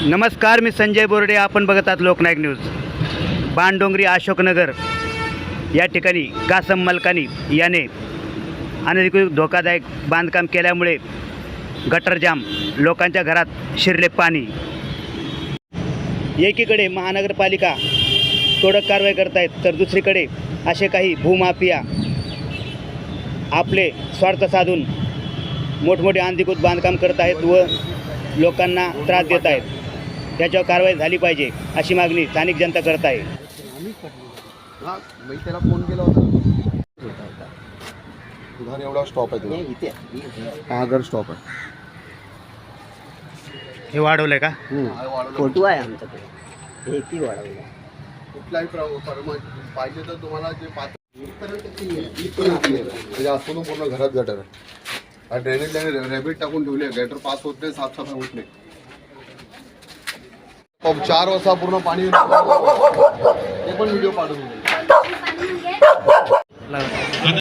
नमस्कार, मी संजय बोर्डे. आपण बघत आहात लोकनायक न्यूज. बाणडोंगरी अशोकनगर या ठिकाणी कासम मलकानी याने अनधिकृत धोकादायक बांधकाम केल्यामुळे गटर जाम, लोकांच्या घरात शिरले पाणी. एकीकडे महानगरपालिका तोडक कारवाई करत आहेत, तर दुसरीकडे असे काही भूमाफिया आपले स्वार्थ साधून मोठमोठे अनधिकृत बांधकाम करत आहेत व लोकांना त्रास देत आहेत. त्याच्यावर कारवाई झाली पाहिजे अशी मागणी स्थानिक जनता करत आहे. मी त्याला फोन केला होता. तुझा एवढा स्टॉप आहे इथे, हा घर स्टॉप आहे. हे वाढवलंय का? फोटो आहे आमच्याकडे, हे ती वाढवलं. कुठलाही पाहिजे तर तुम्हाला जे म्हणजे आतमधून पूर्ण घरात गटर आहे. ड्रेनेज लाईन रॅबिट टाकून ठेवले, गटर पास होत नाही, साफसफाई होत नाही. 4 वाजता पूर्ण पाणी ते पण व्हिडिओ पाठवून